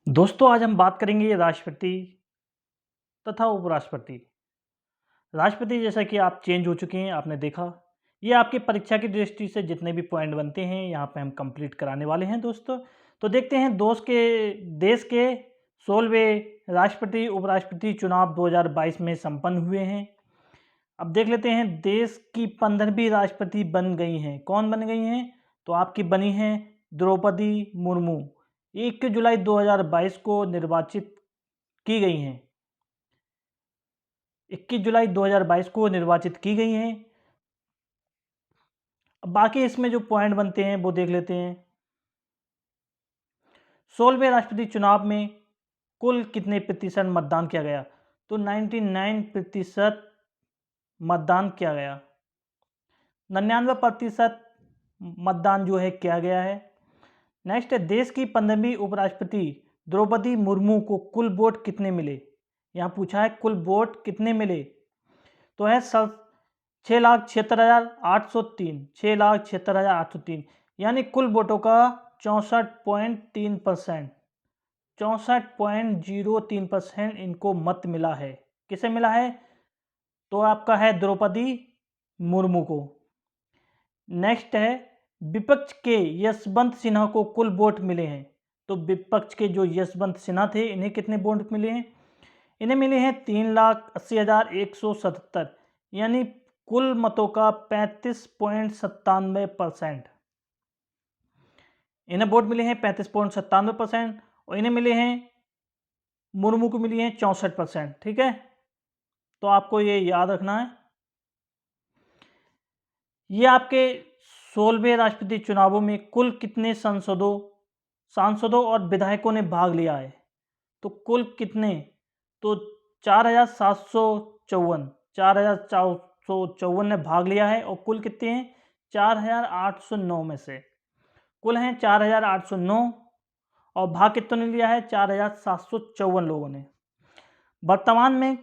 दोस्तों आज हम बात करेंगे राष्ट्रपति तथा उपराष्ट्रपति। राष्ट्रपति जैसा कि आप चेंज हो चुके हैं, आपने देखा। ये आपकी परीक्षा की दृष्टि से जितने भी पॉइंट बनते हैं यहाँ पे हम कंप्लीट कराने वाले हैं दोस्तों। तो देखते हैं देश के 16वें राष्ट्रपति उपराष्ट्रपति चुनाव 2022 में संपन्न हुए हैं। अब देख लेते हैं देश की 15वीं राष्ट्रपति बन गई हैं। कौन बन गई हैं? तो आपकी बनी हैं द्रौपदी मुर्मू। 1 जुलाई 2022 को निर्वाचित की गई हैं। 21 जुलाई 2022 को निर्वाचित की गई हैं। अब बाकी इसमें जो पॉइंट बनते हैं वो देख लेते हैं। 16वें राष्ट्रपति चुनाव में कुल कितने प्रतिशत मतदान किया गया? तो 99% मतदान किया गया। 99% मतदान जो है किया गया है। नेक्स्ट है देश की 15वीं उपराष्ट्रपति द्रौपदी मुर्मू को कुल वोट कितने मिले? यहाँ पूछा है कुल वोट कितने मिले, तो है 6,76,803 6,76,803 यानी कुल वोटों का 64.3% 64.03% इनको मत मिला है। किसे मिला है? तो आपका है द्रौपदी मुर्मू को। नेक्स्ट है विपक्ष के यशवंत सिन्हा को कुल वोट मिले हैं। तो विपक्ष के जो यशवंत सिन्हा थे इन्हें कितने वोट मिले हैं? इन्हें मिले हैं 3,80,177 यानी कुल मतों का 35.97%। इन्हें वोट मिले हैं 35.97% और इन्हें मिले हैं मुर्मू को मिली हैं 64%। ठीक है, तो आपको ये याद रखना है। ये आपके 16वें राष्ट्रपति चुनावों में कुल कितने सांसदों और विधायकों ने भाग लिया है? तो कुल कितने? तो 4,754 ने भाग लिया है और कुल कितने हैं? 4,809 में से कुल हैं 4,809 और भाग कितनों ने लिया है? 4,754 लोगों ने। वर्तमान में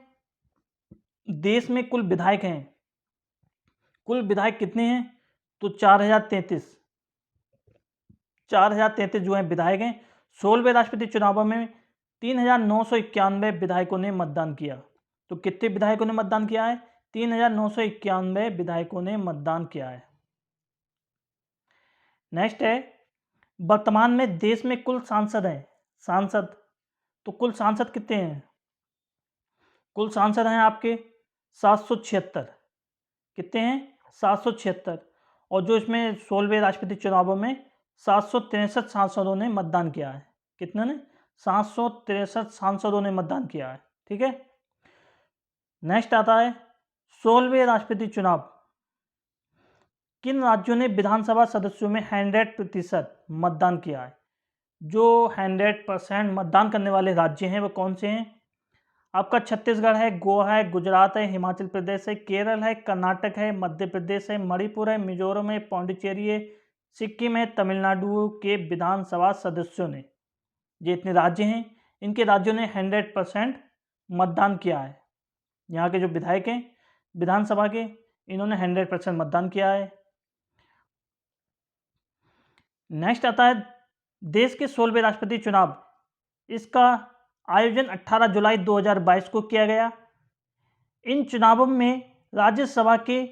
देश में कुल विधायक हैं, कुल विधायक कितने हैं? तो 4,033 जो हैं विधायक हैं। 16वें राष्ट्रपति चुनावों में 3,991 विधायकों ने मतदान किया। तो कितने विधायकों ने मतदान किया है? 3,991 विधायकों ने मतदान किया है। नेक्स्ट है वर्तमान में देश में कुल सांसद हैं। तो कुल सांसद कितने हैं? कुल सांसद हैं आपके 776। कितने हैं? 776। और जो इसमें 16वें राष्ट्रपति चुनावों में 763 सांसदों ने मतदान किया है। कितने ने? 763 सांसदों ने मतदान किया है। ठीक है, नेक्स्ट आता है 16वें राष्ट्रपति चुनाव। किन राज्यों ने विधानसभा सदस्यों में 100% मतदान किया है? जो 100% मतदान करने वाले राज्य हैं वो कौन से हैं? आपका छत्तीसगढ़ है, गोवा है, गुजरात है, हिमाचल प्रदेश है, केरल है, कर्नाटक है, मध्य प्रदेश है, मणिपुर है, मिजोरम है, पौंडीचेरी है, सिक्किम है, तमिलनाडु के विधानसभा सदस्यों ने, ये इतने राज्य हैं, इनके राज्यों ने 100% मतदान किया है। यहाँ के जो विधायक हैं विधानसभा के, इन्होंने 100% मतदान किया है। नेक्स्ट आता है देश के 16वें राष्ट्रपति चुनाव। इसका आयोजन 18 जुलाई 2022 को किया गया। इन चुनावों में राज्यसभा के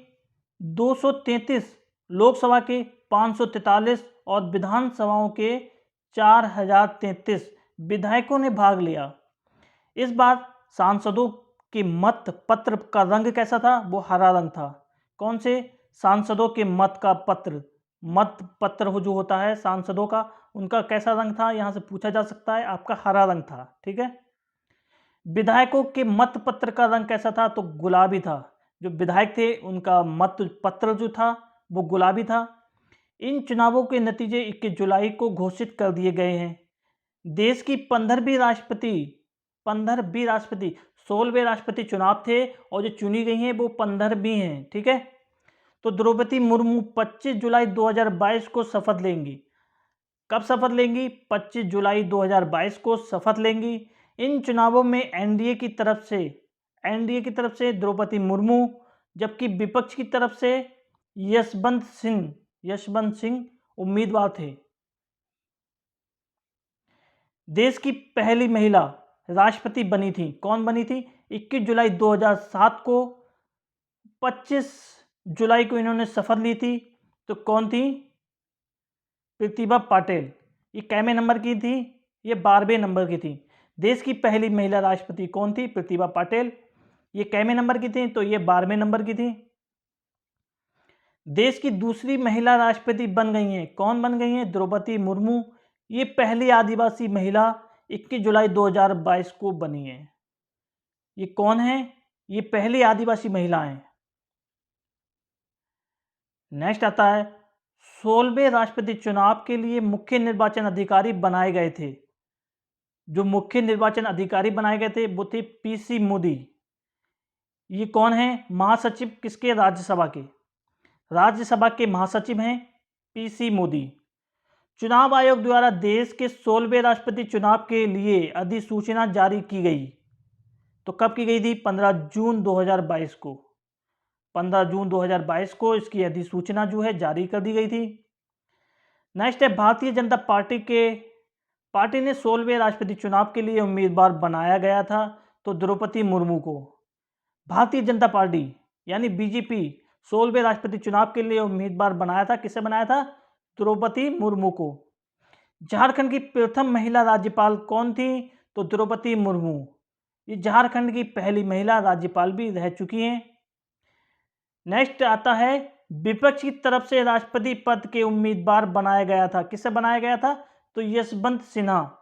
233, लोकसभा के 543 और विधानसभाओं के 4,033 विधायकों ने भाग लिया। इस बार सांसदों के मत पत्र का रंग कैसा था? वो हरा रंग था। कौन से? सांसदों के मत पत्र जो होता है सांसदों का, उनका कैसा रंग था यहाँ से पूछा जा सकता है। आपका हरा रंग था। ठीक है, विधायकों के मत पत्र का रंग कैसा था? तो गुलाबी था। जो विधायक थे उनका मत पत्र जो था वो गुलाबी था। इन चुनावों के नतीजे 21 जुलाई को घोषित कर दिए गए हैं। देश की 15वीं राष्ट्रपति 16वें राष्ट्रपति चुनाव थे और जो चुनी गई हैं वो 15वीं हैं। ठीक है, तो द्रौपदी मुर्मू 25 जुलाई 2022 को शपथ लेंगी। कब शपथ लेंगी? 25 जुलाई 2022 को शपथ लेंगी। इन चुनावों में एनडीए की तरफ से द्रौपदी मुर्मू, जबकि विपक्ष की तरफ से यशवंत सिंह उम्मीदवार थे। देश की पहली महिला राष्ट्रपति बनी थी, कौन बनी थी? 21 जुलाई 2007 को, 25 जुलाई को इन्होंने शपथ ली थी। तो कौन थी? प्रतिभा पाटिल। ये कैमे नंबर की थी? ये 12वें नंबर की थी। देश की पहली महिला राष्ट्रपति कौन थी? प्रतिभा पाटिल। ये कैमे नंबर की थी? तो ये 12वें नंबर की थी। देश की दूसरी महिला राष्ट्रपति बन गई हैं, कौन बन गई हैं? द्रौपदी मुर्मू। ये पहली आदिवासी महिला 21 जुलाई 2022 को बनी है। ये कौन है? ये पहली आदिवासी महिला हैं। नेक्स्ट आता है 16वें राष्ट्रपति चुनाव के लिए मुख्य निर्वाचन अधिकारी बनाए गए थे। जो मुख्य निर्वाचन अधिकारी बनाए गए थे वो थे पीसी मोदी। ये कौन है? महासचिव किसके? राज्यसभा के। राज्यसभा के महासचिव हैं पीसी मोदी। चुनाव आयोग द्वारा देश के 16वें राष्ट्रपति चुनाव के लिए अधिसूचना जारी की गई। तो कब की गई थी? 15 जून 2022 को। 15 जून 2022 को इसकी अधिसूचना जो है जारी कर दी गई थी। नेक्स्ट है भारतीय जनता पार्टी ने 16वें राष्ट्रपति चुनाव के लिए उम्मीदवार बनाया गया था तो द्रौपदी मुर्मू को। भारतीय जनता पार्टी यानी बीजेपी 16वें राष्ट्रपति चुनाव के लिए उम्मीदवार बनाया था, किसे बनाया था? द्रौपदी मुर्मू को। झारखंड की प्रथम महिला राज्यपाल कौन थी? तो द्रौपदी मुर्मू। ये झारखंड की पहली महिला राज्यपाल भी रह चुकी हैं। नेक्स्ट आता है विपक्ष की तरफ से राष्ट्रपति पद के उम्मीदवार बनाया गया था, किससे बनाया गया था? तो यशवंत सिन्हा।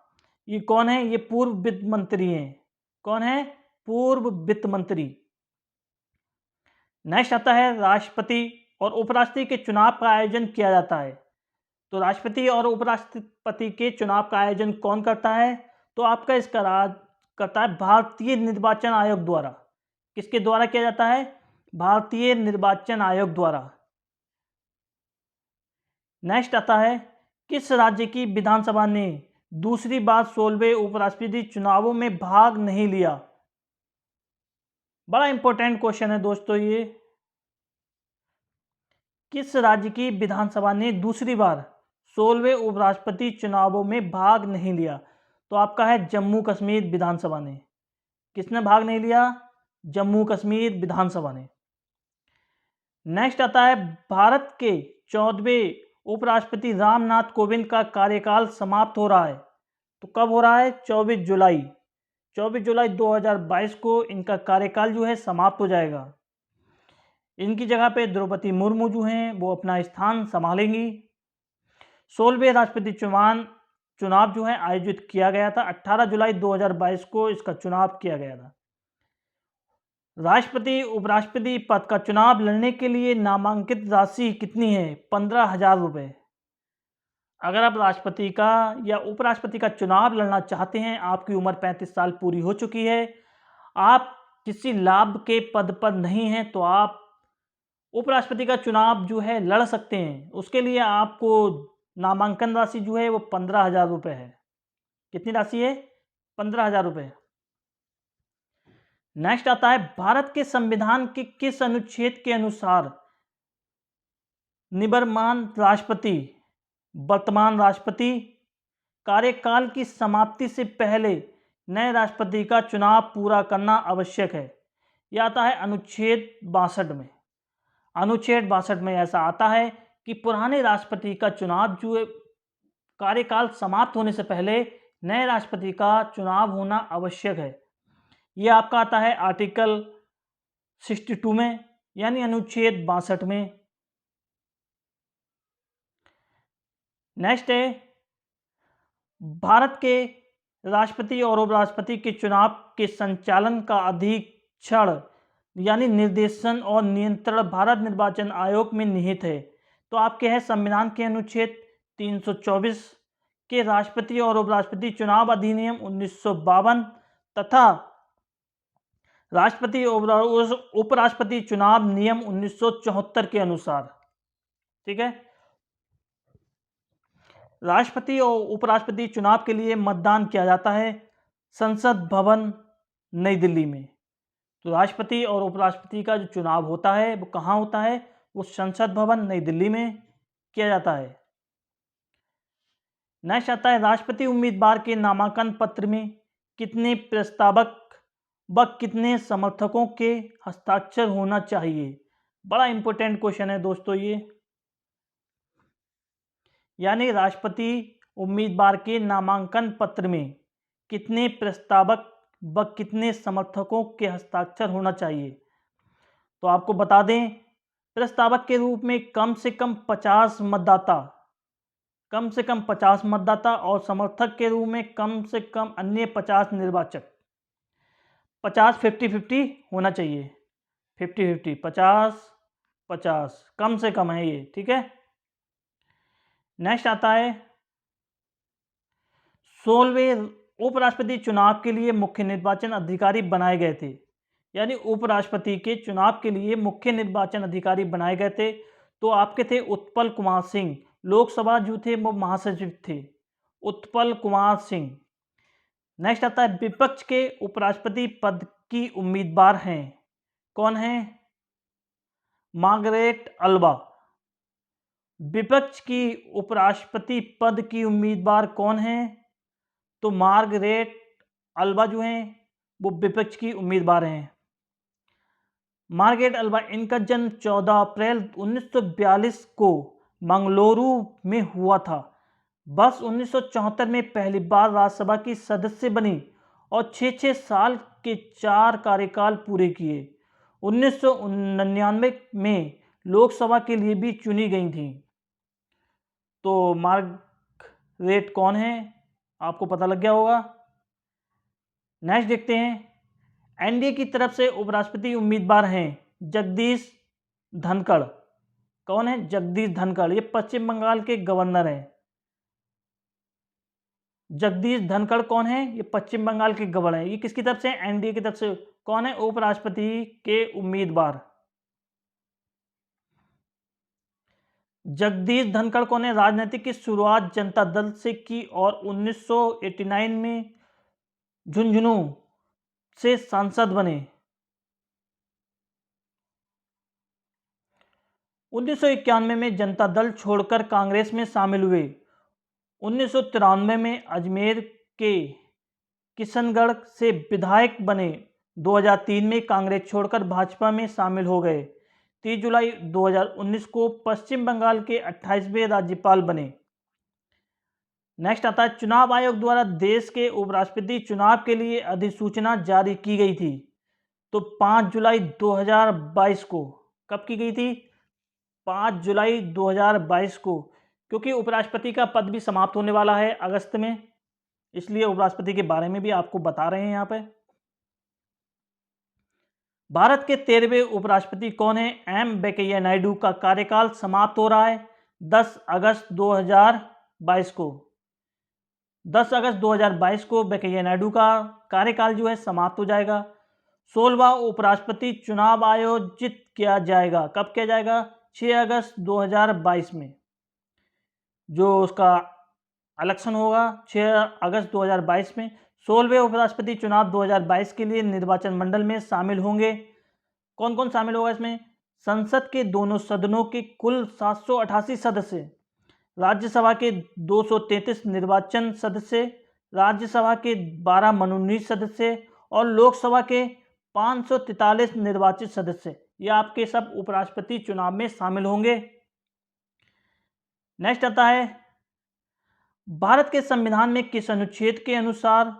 ये कौन है? ये पूर्व वित्त मंत्री हैं। कौन है? पूर्व वित्त मंत्री। नेक्स्ट आता है राष्ट्रपति और उपराष्ट्रपति के चुनाव का आयोजन किया जाता है। तो राष्ट्रपति और उपराष्ट्रपति के चुनाव का आयोजन कौन करता है? तो आपका इसका राज करता है भारतीय निर्वाचन आयोग द्वारा। किसके द्वारा किया जाता है? भारतीय निर्वाचन आयोग द्वारा। नेक्स्ट आता है किस राज्य की विधानसभा ने दूसरी बार 16वें उपराष्ट्रपति चुनावों में भाग नहीं लिया? बड़ा इंपॉर्टेंट क्वेश्चन है दोस्तों ये। किस राज्य की विधानसभा ने दूसरी बार 16वें उपराष्ट्रपति चुनावों में भाग नहीं लिया? तो आपका है जम्मू कश्मीर विधानसभा ने। किसने भाग नहीं लिया? जम्मू कश्मीर विधानसभा ने। नेक्स्ट आता है भारत के 14वें उपराष्ट्रपति रामनाथ कोविंद का कार्यकाल समाप्त हो रहा है। तो कब हो रहा है? 24 जुलाई 2022 को इनका कार्यकाल जो है समाप्त हो जाएगा। इनकी जगह पे द्रौपदी मुर्मू जो हैं वो अपना स्थान संभालेंगी। 16वें राष्ट्रपति चुनाव जो है आयोजित किया गया था। 18 जुलाई 2022 को इसका चुनाव किया गया था। राष्ट्रपति उपराष्ट्रपति पद का चुनाव लड़ने के लिए नामांकित राशि कितनी है? 15,000 रुपये। अगर आप राष्ट्रपति का या उपराष्ट्रपति का चुनाव लड़ना चाहते हैं, आपकी उम्र 35 साल पूरी हो चुकी है, आप किसी लाभ के पद पर नहीं हैं, तो आप उपराष्ट्रपति का चुनाव जो है लड़ सकते हैं। उसके लिए आपको नामांकन राशि जो है वो 15,000 रुपये है। कितनी राशि है? 15,000 रुपये। नेक्स्ट आता है भारत के संविधान के किस अनुच्छेद के अनुसार निवर्तमान राष्ट्रपति कार्यकाल की समाप्ति से पहले नए राष्ट्रपति का चुनाव पूरा करना आवश्यक है? यह आता है अनुच्छेद 62 में। अनुच्छेद 62 में ऐसा आता है कि पुराने राष्ट्रपति का चुनाव जो है कार्यकाल समाप्त होने से पहले नए राष्ट्रपति का चुनाव होना आवश्यक है। यह आपका आता है आर्टिकल 62 में, यानी अनुच्छेद 62 में। नेक्स्ट है भारत के राष्ट्रपति और उपराष्ट्रपति के चुनाव के संचालन का अधीक्षण यानी निर्देशन और नियंत्रण भारत निर्वाचन आयोग में निहित है। तो आपके है संविधान के अनुच्छेद 324 के राष्ट्रपति और उपराष्ट्रपति चुनाव अधिनियम 1952 तथा राष्ट्रपति और उपराष्ट्रपति चुनाव नियम 1974 के अनुसार। ठीक है। राष्ट्रपति और उपराष्ट्रपति चुनाव के लिए मतदान किया जाता है संसद भवन नई दिल्ली में। तो राष्ट्रपति और उपराष्ट्रपति का जो चुनाव होता है वो कहाँ होता है? वो संसद भवन नई दिल्ली में किया जाता है। नेक्स्ट आता है राष्ट्रपति उम्मीदवार के नामांकन पत्र में कितने प्रस्तावक व कितने समर्थकों के हस्ताक्षर होना चाहिए। बड़ा इंपॉर्टेंट क्वेश्चन है दोस्तों ये। यानी राष्ट्रपति उम्मीदवार के नामांकन पत्र में कितने प्रस्तावक व कितने समर्थकों के हस्ताक्षर होना चाहिए। तो आपको बता दें, प्रस्तावक के रूप में कम से कम 50 मतदाता और समर्थक के रूप में कम से कम अन्य 50 निर्वाचक। 50-50 होना चाहिए, 50-50, 50-50 कम से कम है ये, ठीक है। नेक्स्ट आता है 16वें उपराष्ट्रपति चुनाव के लिए मुख्य निर्वाचन अधिकारी बनाए गए थे। यानी उपराष्ट्रपति के चुनाव के लिए मुख्य निर्वाचन अधिकारी बनाए गए थे तो आपके थे उत्पल कुमार सिंह। लोकसभा जो थे वो महासचिव थे, उत्पल कुमार सिंह। नेक्स्ट आता है विपक्ष के उपराष्ट्रपति पद की उम्मीदवार हैं, कौन है? Margaret Alva. विपक्ष की उपराष्ट्रपति पद की उम्मीदवार कौन है? तो मार्गरेट अल्वा जो हैं वो विपक्ष की उम्मीदवार हैं। मार्गरेट अल्वा, इनका जन्म 14 अप्रैल 1942 को मंगलुरु में हुआ था। बस 1974 में पहली बार राज्यसभा की सदस्य बनी और 6 साल के 4 कार्यकाल पूरे किए। 1999 में लोकसभा के लिए भी चुनी गई थी। तो मार्गरेट कौन है, आपको पता लग गया होगा। नेक्स्ट देखते हैं एनडीए की तरफ से उपराष्ट्रपति उम्मीदवार हैं जगदीश धनखड़। कौन है? जगदीश धनखड़। ये पश्चिम बंगाल के गवर्नर हैं। जगदीश धनखड़ कौन है? ये पश्चिम बंगाल के गवर्नर हैं। ये किसकी तरफ से? एनडीए की तरफ से। कौन है? उपराष्ट्रपति के उम्मीदवार जगदीश धनखड़ कौन है? राजनीति की शुरुआत जनता दल से की और 1989 में झुंझुनू से सांसद बने। 1991 में जनता दल छोड़कर कांग्रेस में शामिल हुए। 1993 में अजमेर के किशनगढ़ से विधायक बने। 2003 में कांग्रेस छोड़कर भाजपा में शामिल हो गए। 30 जुलाई 2019 को पश्चिम बंगाल के 28वें राज्यपाल बने। नेक्स्ट आता है चुनाव आयोग द्वारा देश के उपराष्ट्रपति चुनाव के लिए अधिसूचना जारी की गई थी। तो 5 जुलाई 2022 को। कब की गई थी? 5 जुलाई 2022 को, क्योंकि उपराष्ट्रपति का पद भी समाप्त होने वाला है अगस्त में, इसलिए उपराष्ट्रपति के बारे में भी आपको बता रहे हैं यहाँ पे। भारत के 13वें उपराष्ट्रपति कौन है? एम वेंकैया नायडू का कार्यकाल समाप्त हो रहा है 10 अगस्त 2022 को। 10 अगस्त 2022 को वेंकैया नायडू का कार्यकाल जो है समाप्त हो जाएगा। 16वां उपराष्ट्रपति चुनाव आयोजित किया जाएगा। कब किया जाएगा? 6 अगस्त 2022 में जो उसका इलेक्शन होगा 6 अगस्त 2022 में। 16वें उपराष्ट्रपति चुनाव 2022 के लिए निर्वाचन मंडल में शामिल होंगे। कौन कौन शामिल होगा इसमें? संसद के दोनों सदनों के कुल 788 सदस्य, राज्यसभा के 233 निर्वाचन सदस्य, राज्यसभा के 12 मनोनीत सदस्य और लोकसभा के 543 निर्वाचित सदस्य। ये आपके सब उपराष्ट्रपति चुनाव में शामिल होंगे। नेक्स्ट आता है भारत के संविधान में किस अनुच्छेद के अनुसार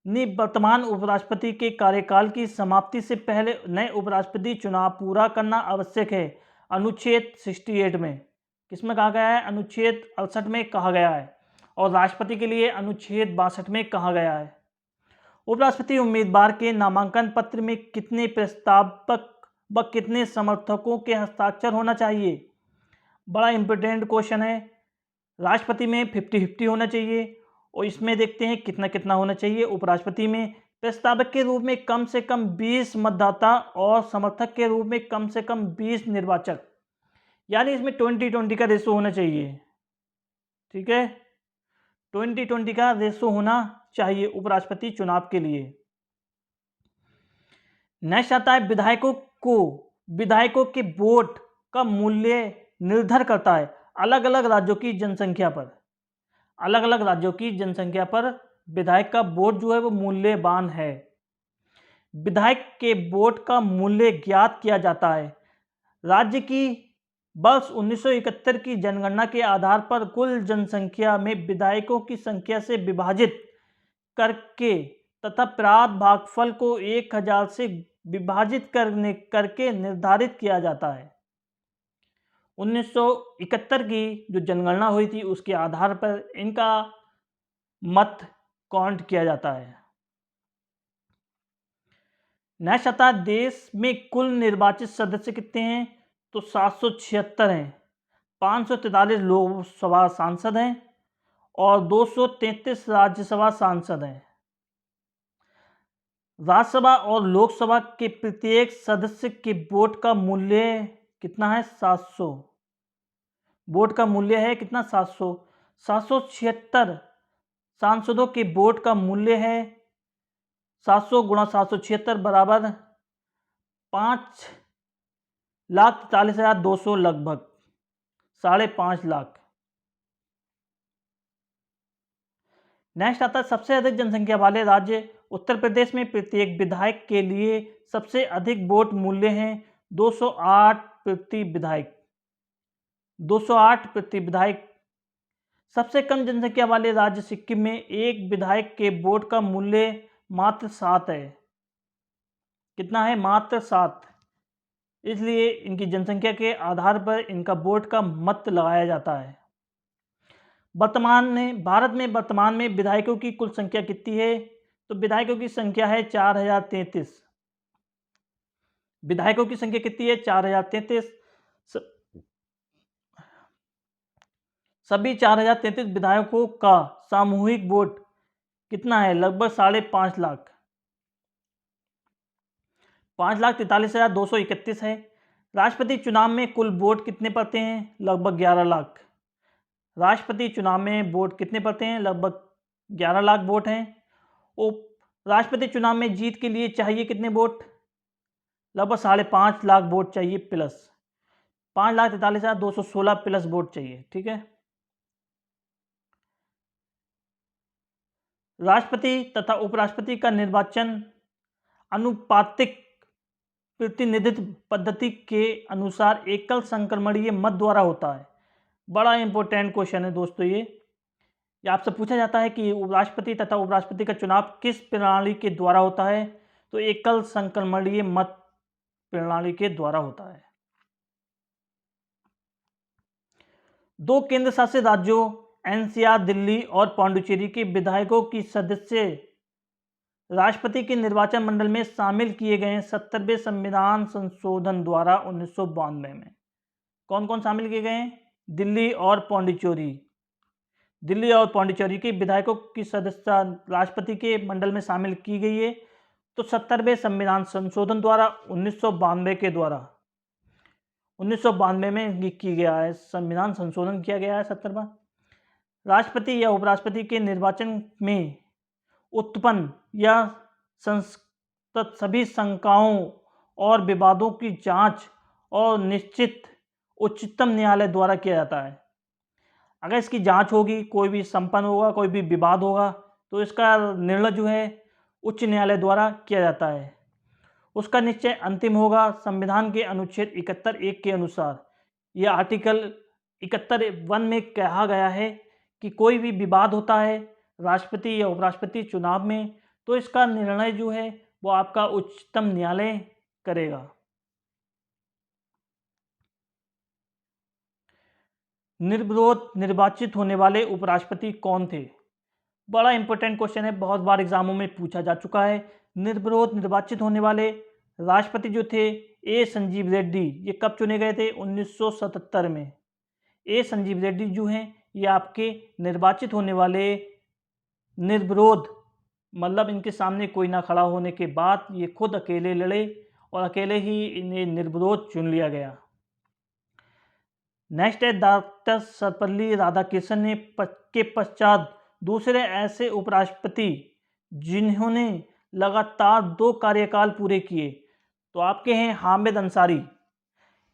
वर्तमान उपराष्ट्रपति के कार्यकाल की समाप्ति से पहले नए उपराष्ट्रपति चुनाव पूरा करना आवश्यक है? अनुच्छेद 68 में। किसमें कहा गया है? अनुच्छेद 68 में कहा गया है। और राष्ट्रपति के लिए अनुच्छेद 62 में कहा गया है। उपराष्ट्रपति उम्मीदवार के नामांकन पत्र में कितने प्रस्तावक व कितने समर्थकों के हस्ताक्षर होना चाहिए? बड़ा इंपॉर्टेंट क्वेश्चन है। राष्ट्रपति में 50-50 होना चाहिए और इसमें देखते हैं कितना कितना होना चाहिए। उपराष्ट्रपति में प्रस्तावक के रूप में कम से कम 20 मतदाता और समर्थक के रूप में कम से कम 20 निर्वाचक। यानी इसमें 20-20 का रेशो होना चाहिए, ठीक है। 20-20 का रेशो होना चाहिए उपराष्ट्रपति चुनाव के लिए। नेक्स्ट आता है विधायकों के वोट का मूल्य निर्भर करता है अलग अलग राज्यों की जनसंख्या पर। अलग अलग राज्यों की जनसंख्या पर विधायक का वोट जो है वो मूल्यवान है। विधायक के वोट का मूल्य ज्ञात किया जाता है। राज्य की वर्ष 1971 की जनगणना के आधार पर कुल जनसंख्या में विधायकों की संख्या से विभाजित करके तथा प्राप्त भागफल को 1000 से विभाजित करके निर्धारित किया जाता है। 1971 की जो जनगणना हुई थी उसके आधार पर इनका मत काउंट किया जाता है। नेक्स्ट आता है देश में कुल निर्वाचित सदस्य कितने हैं, तो 776 हैं। 543 लोकसभा सांसद हैं और 233 राज्यसभा सांसद हैं। राज्यसभा और लोकसभा के प्रत्येक सदस्य के वोट का मूल्य कितना है, 700। वोट का मूल्य है कितना, 700। 776 सांसदों के वोट का मूल्य है 700 गुणा 776 बराबर 5,43,200 लगभग 5.5 लाख। नेक्स्ट आता है सबसे अधिक जनसंख्या वाले राज्य। उत्तर प्रदेश में प्रत्येक विधायक के लिए सबसे अधिक वोट मूल्य हैं 208 प्रति विधायक। 208 प्रति विधायक। सबसे कम जनसंख्या वाले राज्य सिक्किम में एक विधायक के वोट का मूल्य मात्र 7 है। कितना है, मात्र 7। इसलिए इनकी जनसंख्या के आधार पर इनका वोट का मत लगाया जाता है। भारत में वर्तमान में विधायकों की कुल संख्या कितनी है, तो विधायकों की संख्या है 4033। विधायकों की संख्या कितनी है, 4033। सभी 4033 विधायकों का सामूहिक वोट कितना है, लगभग 5.5 लाख। 5,43,231 है। राष्ट्रपति चुनाव में कुल वोट कितने पड़ते हैं, लगभग 11 लाख। राष्ट्रपति चुनाव में वोट कितने पड़ते हैं, लगभग 11 लाख वोट हैं। उप राष्ट्रपति चुनाव में जीत के लिए चाहिए कितने वोट, लगभग 5.5 लाख वोट चाहिए प्लस 5,43,216 प्लस वोट चाहिए। ठीक है। राष्ट्रपति तथा उपराष्ट्रपति का निर्वाचन अनुपातिक प्रतिनिधित्व पद्धति के अनुसार एकल संक्रमणीय मत द्वारा होता है। बड़ा इंपॉर्टेंट क्वेश्चन है दोस्तों ये आपसे पूछा जाता है कि राष्ट्रपति तथा उपराष्ट्रपति का चुनाव किस प्रणाली के द्वारा होता है, तो एकल संक्रमणीय मत प्रणाली के द्वारा होता है। 2 केंद्र शासित राज्यों एनसीआर दिल्ली और पांडुचेरी के विधायकों की सदस्य राष्ट्रपति के निर्वाचन मंडल में शामिल किए गए 70वें संविधान संशोधन द्वारा 1992 में कौन कौन शामिल किए गए हैं, दिल्ली और पांडिचेरी। दिल्ली और पांडिचेरी के विधायकों की सदस्यता राष्ट्रपति के मंडल में शामिल की गई है, तो 70वें संविधान संशोधन द्वारा 1992 के द्वारा 1992 में की गया है, संविधान संशोधन किया गया है 70वां। राष्ट्रपति या उपराष्ट्रपति के निर्वाचन में उत्पन्न या सभी शंकाओं और विवादों की जांच और निश्चित उच्चतम न्यायालय द्वारा किया जाता है। अगर इसकी जांच होगी, कोई भी संपन्न होगा, कोई भी विवाद होगा, तो इसका निर्णय जो है उच्च न्यायालय द्वारा किया जाता है। उसका निश्चय अंतिम होगा संविधान के अनुच्छेद 71(1) के अनुसार। यह आर्टिकल 71(1) में कहा गया है कि कोई भी विवाद होता है राष्ट्रपति या उपराष्ट्रपति चुनाव में, तो इसका निर्णय जो है वो आपका उच्चतम न्यायालय करेगा। निर्विरोध निर्वाचित होने वाले उपराष्ट्रपति कौन थे, बड़ा इंपॉर्टेंट क्वेश्चन है, बहुत बार एग्जामों में पूछा जा चुका है। निर्विरोध निर्वाचित होने वाले राष्ट्रपति जो थे ए संजीव रेड्डी, ये कब चुने गए थे, 1977 में। ए संजीव रेड्डी जो हैं ये आपके निर्वाचित होने वाले निर्विरोध, मतलब इनके सामने कोई ना खड़ा होने के बाद ये खुद अकेले लड़े और अकेले ही इन्हें निर्विरोध चुन लिया गया। नेक्स्ट है डॉक्टर सर्वपल्ली राधाकृष्णन ने के पश्चात दूसरे ऐसे उपराष्ट्रपति जिन्होंने लगातार 2 कार्यकाल पूरे किए, तो आपके हैं हामिद अंसारी।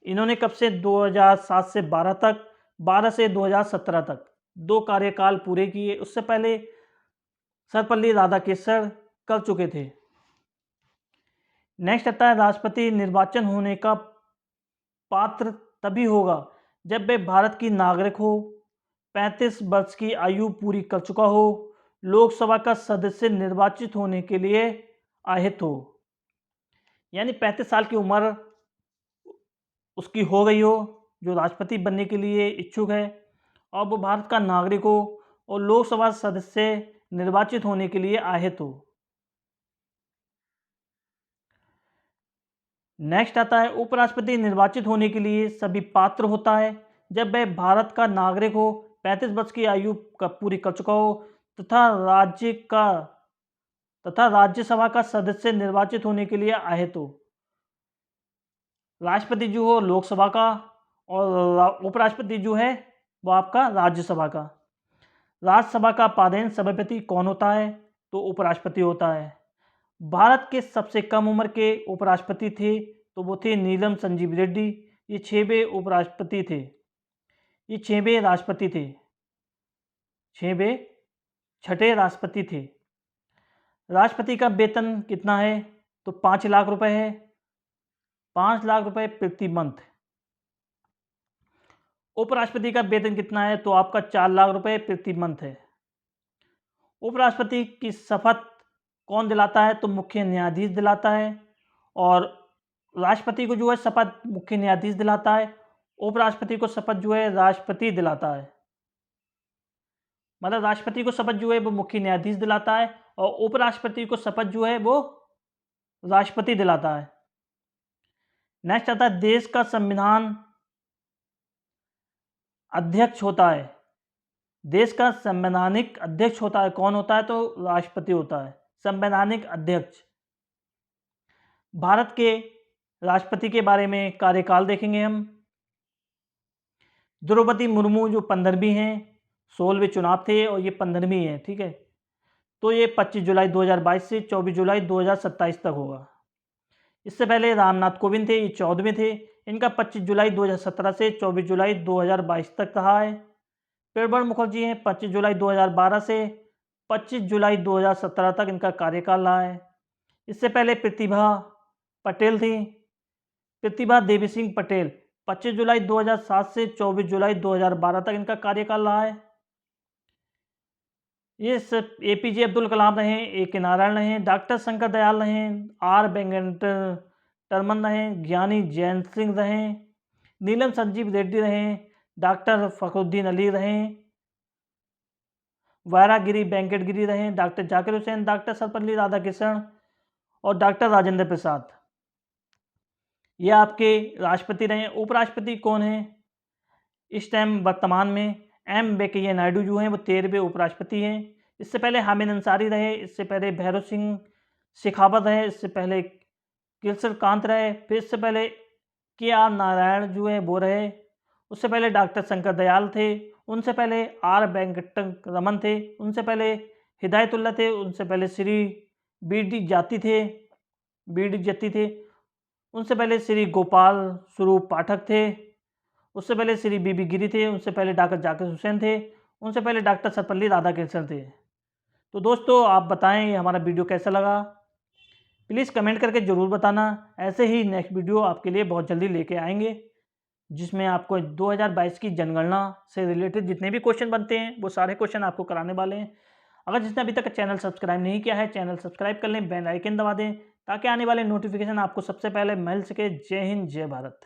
इन्होंने कब से 2007 से 12 तक, 12 से 2017 तक। 2 कार्यकाल पूरे किए। उससे पहले सर्वपल्ली राधाकृष्णन कर चुके थे। नेक्स्ट आता है राष्ट्रपति निर्वाचन होने का पात्र तभी होगा जब वे भारत की नागरिक हो, 35 वर्ष की आयु पूरी कर चुका हो, लोकसभा का सदस्य निर्वाचित होने के लिए अहित हो। यानी 35 साल की उम्र उसकी हो गई हो, जो राष्ट्रपति बनने के लिए इच्छुक है, और वो भारत का नागरिक हो और लोकसभा सदस्य निर्वाचित होने के लिए अहित हो। नेक्स्ट आता है उपराष्ट्रपति निर्वाचित होने के लिए सभी पात्र होता है जब वह भारत का नागरिक हो, 35 वर्ष की आयु का पूरी कर चुका हो तथा राज्यसभा का सदस्य निर्वाचित होने के लिए अहित हो। राष्ट्रपति जो हो लोकसभा का और उपराष्ट्रपति जो है वो आपका राज्यसभा का। राज्यसभा का पादेन सभापति कौन होता है? तो उपराष्ट्रपति होता है। भारत के सबसे कम उम्र के उपराष्ट्रपति थे तो वो थे नीलम संजीव रेड्डी। ये 6वें उपराष्ट्रपति थे, ये 6वें राष्ट्रपति थे, 6वें राष्ट्रपति थे। राष्ट्रपति का वेतन कितना है? तो 5 लाख रुपए है, 5 लाख रुपए प्रति मंथ। उपराष्ट्रपति का वेतन कितना है? तो आपका 4 लाख रुपए प्रति मंथ है। उपराष्ट्रपति की शपथ कौन दिलाता है? तो मुख्य न्यायाधीश दिलाता है। और राष्ट्रपति को जो है शपथ मुख्य न्यायाधीश दिलाता है, उपराष्ट्रपति को शपथ जो है राष्ट्रपति दिलाता है। मतलब राष्ट्रपति को शपथ जो है वो मुख्य न्यायाधीश दिलाता है और उपराष्ट्रपति को शपथ जो है वो राष्ट्रपति दिलाता है। नेक्स्ट आता है देश का संविधान अध्यक्ष होता है। देश का संवैधानिक अध्यक्ष होता है, कौन होता है? तो राष्ट्रपति होता है, संवैधानिक अध्यक्ष। भारत के राष्ट्रपति के बारे में कार्यकाल देखेंगे हम। द्रौपदी मुर्मू जो 15वीं हैं, 16वें चुनाव थे और ये 15वीं है, ठीक है। तो ये 25 जुलाई 2022 से 24 जुलाई 2027 तक होगा। इससे पहले रामनाथ कोविंद थे, ये 14वें थे, इनका 25 जुलाई 2017 से 24 जुलाई 2022 तक रहा है। प्रणब मुखर्जी हैं, 25 जुलाई 2012 से 25 जुलाई 2017 तक इनका कार्यकाल रहा है। इससे पहले प्रतिभा पटेल थी, प्रतिभा देवी सिंह पटेल, 25 जुलाई 2007 से 24 जुलाई 2012 तक इनका कार्यकाल रहा है। ये APJ अब्दुल कलाम रहे, A.K. नारायण रहे, डॉक्टर शंकर दयाल रहे, R. वेंकटरमन रहे, ज्ञानी जैन सिंह रहे, नीलम संजीव रेड्डी रहे, डॉक्टर फखरुद्दीन अली रहे, वायरागिरी वेंकटगिरी रहे, डॉक्टर जाकिर हुसैन, डॉक्टर सर्वपल्ली राधाकृष्णन और डॉक्टर राजेंद्र प्रसाद। ये आपके राष्ट्रपति रहे। उपराष्ट्रपति कौन है? इस टाइम वर्तमान में M. वेंकैया नायडू जो हैं वो 13वें उपराष्ट्रपति हैं। इससे पहले हामिद अंसारी रहे, इससे पहले भैरव सिंह शेखावत रहे, इससे पहले केसर कांत रहे, फिर इससे पहले K.R. नारायण जो है वो रहे, उससे पहले डॉक्टर शंकर दयाल थे, उनसे पहले R. वेंकटरमन थे, उनसे पहले हिदायतुल्ला थे, उनसे पहले श्री B.D. जत्ती थे, उनसे पहले श्री गोपाल स्वरूप पाठक थे, उससे पहले श्री B.B. गिरी थे, उनसे पहले डॉक्टर जाकिर हुसैन थे, उनसे पहले डॉक्टर सर्वपल्ली राधाकृष्णन थे। तो दोस्तों आप बताएं ये हमारा वीडियो कैसा लगा, प्लीज़ कमेंट करके ज़रूर बताना। ऐसे ही नेक्स्ट वीडियो आपके लिए बहुत जल्दी लेके आएंगे जिसमें आपको 2022 की जनगणना से रिलेटेड जितने भी क्वेश्चन बनते हैं वो सारे क्वेश्चन आपको कराने वाले हैं। अगर जिसने अभी तक चैनल सब्सक्राइब नहीं किया है, चैनल सब्सक्राइब कर लें, बेल आइकन दबा दें ताकि आने वाले नोटिफिकेशन आपको सबसे पहले मिल सके। जय हिंद, जय भारत।